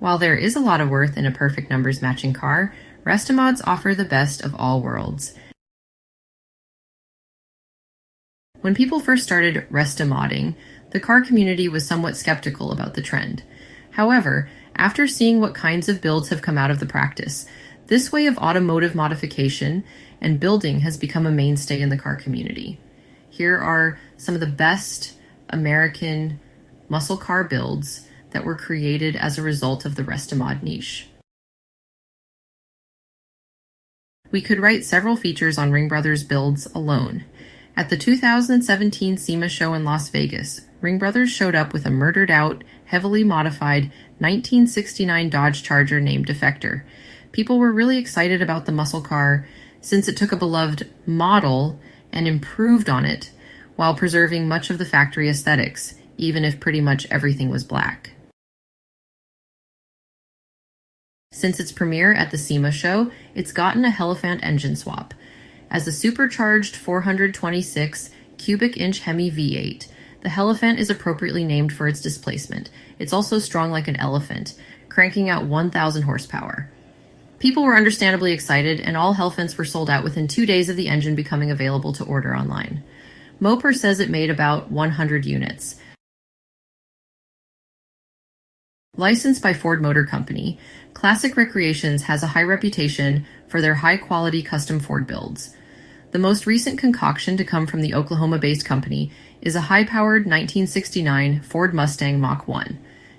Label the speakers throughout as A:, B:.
A: While there is a lot of worth in a perfect numbers matching car, Restomods offer the best of all worlds. When people first started restomodding, the car community was somewhat skeptical about the trend. However, after seeing what kinds of builds have come out of the practice, this way of automotive modification and building has become a mainstay in the car community. Here are some of the best American muscle car builds that were created as a result of the Restomod niche. We could write several features on Ringbrothers builds alone. At the 2017 SEMA show in Las Vegas, Ringbrothers showed up with a murdered-out, heavily modified 1969 Dodge Charger named Defector. People were really excited about the muscle car since it took a beloved model and improved on it while preserving much of the factory aesthetics, even if pretty much everything was black. Since its premiere at the SEMA show, it's gotten a Hellephant engine swap. As a supercharged 426 cubic inch Hemi V8, the Hellephant is appropriately named for its displacement. It's also strong like an elephant, cranking out 1,000 horsepower. People were understandably excited, and all Hellephants were sold out within 2 days of the engine becoming available to order online. Moper says it made about 100 units. Licensed by Ford Motor Company, Classic Recreations has a high reputation for their high-quality custom Ford builds. The most recent concoction to come from the Oklahoma-based company is a high-powered 1969 Ford Mustang Mach 1.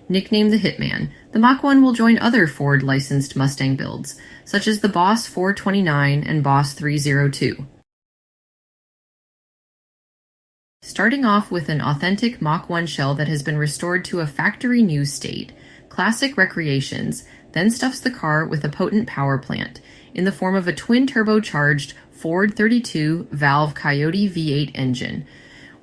A: Nicknamed the Hitman, the Mach 1 will join other Ford-licensed Mustang builds, such as the Boss 429 and Boss 302. Starting off with an authentic Mach 1 shell that has been restored to a factory-new state, Classic Recreations then stuffs the car with a potent power plant in the form of a twin-turbocharged Ford 32-valve Coyote V8 engine.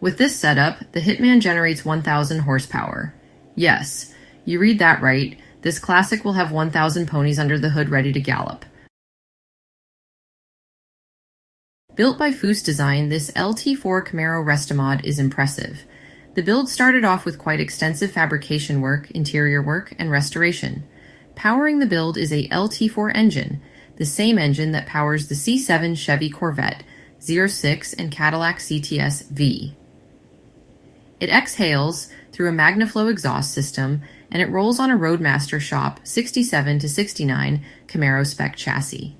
A: With this setup, the Hitman generates 1,000 horsepower. Yes, you read that right. This Classic will have 1,000 ponies under the hood ready to gallop. Built by Foose Design, this LT4 Camaro Restomod is impressive. The build started off with quite extensive fabrication work, interior work, and restoration. Powering the build is a LT4 engine, the same engine that powers the C7 Chevy Corvette, 06, and Cadillac CTS V. It exhales through a MagnaFlow exhaust system, and it rolls on a Roadmaster Shop 67 to 69 Camaro spec chassis.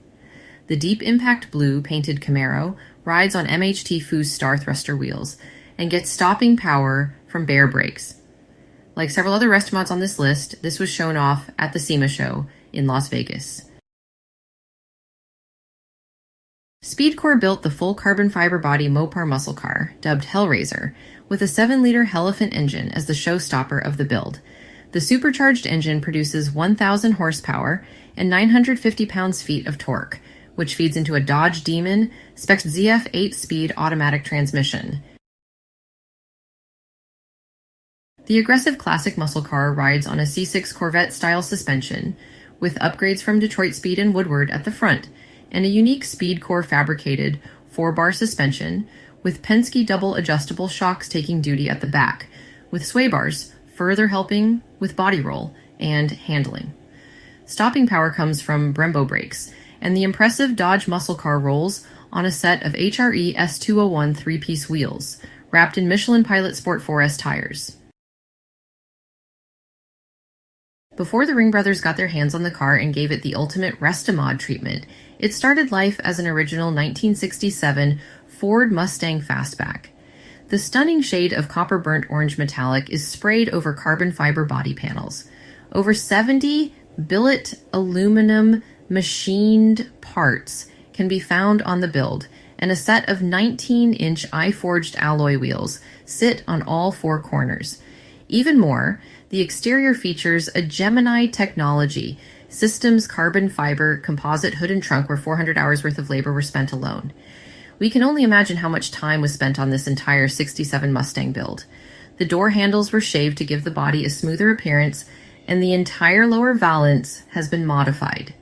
A: The deep impact blue painted Camaro rides on MHT Foose Star Thruster wheels and gets stopping power from bare brakes. Like several other Restomods on this list, this was shown off at the SEMA show in Las Vegas. SpeedKore built the full carbon fiber body Mopar muscle car, dubbed Hellraiser, with a 7-liter Hellephant engine as the showstopper of the build. The supercharged engine produces 1,000 horsepower and 950 pounds-feet of torque, which feeds into a Dodge Demon spec ZF 8-speed automatic transmission. The aggressive classic muscle car rides on a C6 Corvette-style suspension, with upgrades from Detroit Speed and Woodward at the front, and a unique SpeedKore fabricated 4-bar suspension, with Penske double adjustable shocks taking duty at the back, with sway bars further helping with body roll and handling. Stopping power comes from Brembo brakes, and the impressive Dodge muscle car rolls on a set of HRE S201 3-piece wheels, wrapped in Michelin Pilot Sport 4S tires. Before the Ringbrothers got their hands on the car and gave it the ultimate Restomod treatment, it started life as an original 1967 Ford Mustang Fastback. The stunning shade of copper burnt orange metallic is sprayed over carbon fiber body panels. Over 70 billet aluminum machined parts can be found on the build, and a set of 19-inch eye-forged alloy wheels sit on all 4 corners. Even more, the exterior features a Gemini technology systems carbon fiber composite hood and trunk where 400 hours worth of labor were spent alone. We can only imagine how much time was spent on this entire 67 Mustang build. The door handles were shaved to give the body a smoother appearance, and the entire lower valance has been modified.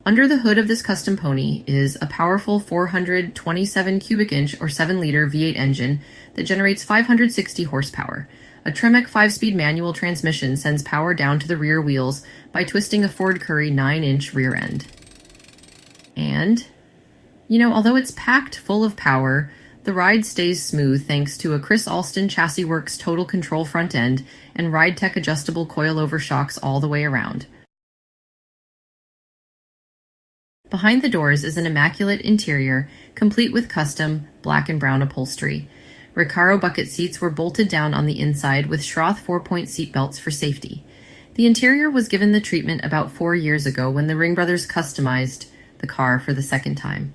A: Under the hood of this custom pony is a powerful 427 cubic inch or 7-liter V8 engine that generates 560 horsepower, A Tremec 5-speed manual transmission sends power down to the rear wheels by twisting a Ford Currie 9-inch rear end. And, although it's packed full of power, the ride stays smooth thanks to a Chris Alston Chassis Works total control front end and RideTech adjustable coilover shocks all the way around. Behind the doors is an immaculate interior, complete with custom black and brown upholstery. Recaro bucket seats were bolted down on the inside with Schroth 4-point seat belts for safety. The interior was given the treatment about 4 years ago when the Ringbrothers customized the car for the second time.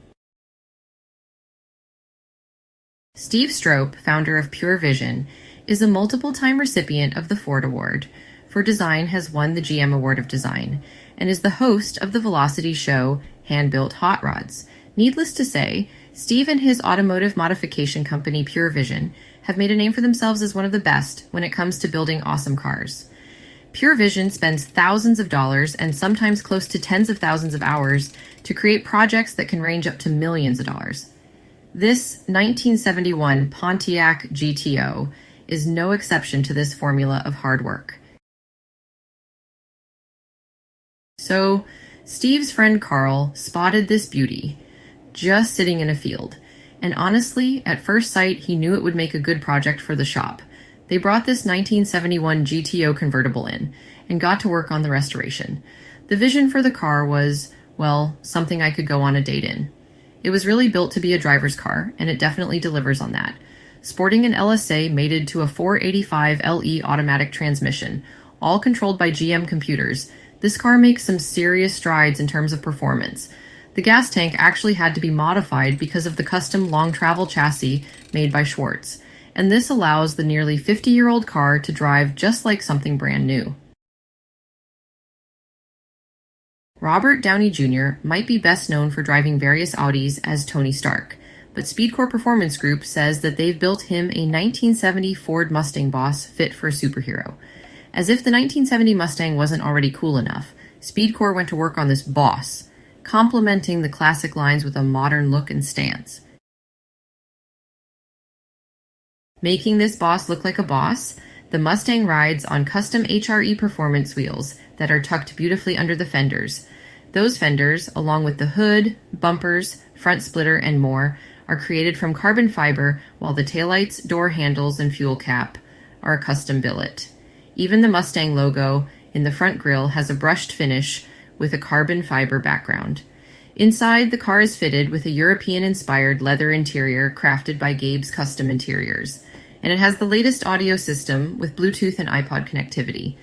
A: Steve Strope, founder of Pure Vision, is a multiple-time recipient of the Ford Award for Design, has won the GM Award of Design, and is the host of the Velocity show Hand-Built Hot Rods. Needless to say, Steve and his automotive modification company Pure Vision have made a name for themselves as one of the best when it comes to building awesome cars. Pure Vision spends thousands of dollars and sometimes close to tens of thousands of hours to create projects that can range up to millions of dollars. This 1971 Pontiac GTO is no exception to this formula of hard work. So, Steve's friend Carl spotted this beauty just sitting in a field, and honestly, at first sight, he knew it would make a good project for the shop. They brought this 1971 GTO convertible in and got to work on the restoration. The vision for the car was, well, something I could go on a date in. It was really built to be a driver's car, and it definitely delivers on that. Sporting an LSA mated to a 485 LE automatic transmission, all controlled by GM computers, this car makes some serious strides in terms of performance. The gas tank actually had to be modified because of the custom long travel chassis made by Schwartz, and this allows the nearly 50-year-old car to drive just like something brand new. Robert Downey Jr. might be best known for driving various Audis as Tony Stark, but Speedcore Performance Group says that they've built him a 1970 Ford Mustang Boss fit for a superhero. As if the 1970 Mustang wasn't already cool enough, Speedcore went to work on this Boss, complementing the classic lines with a modern look and stance. Making this Boss look like a boss, the Mustang rides on custom HRE performance wheels that are tucked beautifully under the fenders. Those fenders, along with the hood, bumpers, front splitter, and more, are created from carbon fiber, while the taillights, door handles, and fuel cap are a custom billet. Even the Mustang logo in the front grille has a brushed finish with a carbon fiber background. Inside, the car is fitted with a European-inspired leather interior crafted by Gabe's Custom Interiors, and it has the latest audio system with Bluetooth and iPod connectivity.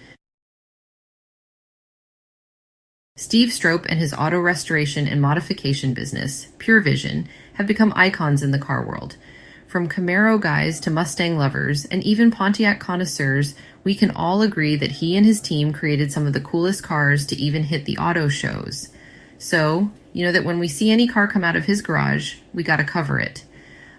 A: Steve Strope and his auto restoration and modification business, Pure Vision, have become icons in the car world. From Camaro guys to Mustang lovers and even Pontiac connoisseurs, we can all agree that he and his team created some of the coolest cars to even hit the auto shows. So, you know that when we see any car come out of his garage, we gotta cover it.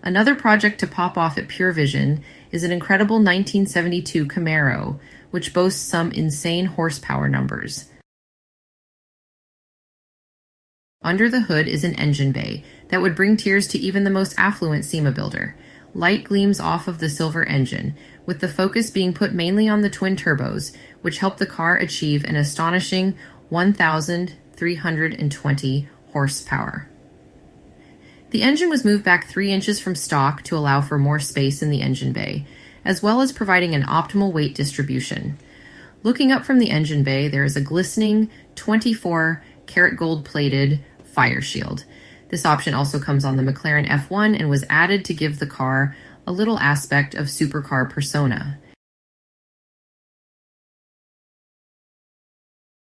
A: Another project to pop off at Pure Vision is an incredible 1972 Camaro, which boasts some insane horsepower numbers. Under the hood is an engine bay that would bring tears to even the most affluent SEMA builder. Light gleams off of the silver engine, with the focus being put mainly on the twin turbos, which help the car achieve an astonishing 1,320 horsepower. The engine was moved back 3 inches from stock to allow for more space in the engine bay, as well as providing an optimal weight distribution. Looking up from the engine bay, there is a glistening 24-karat gold-plated fire shield. This option also comes on the McLaren F1 and was added to give the car a little aspect of supercar persona.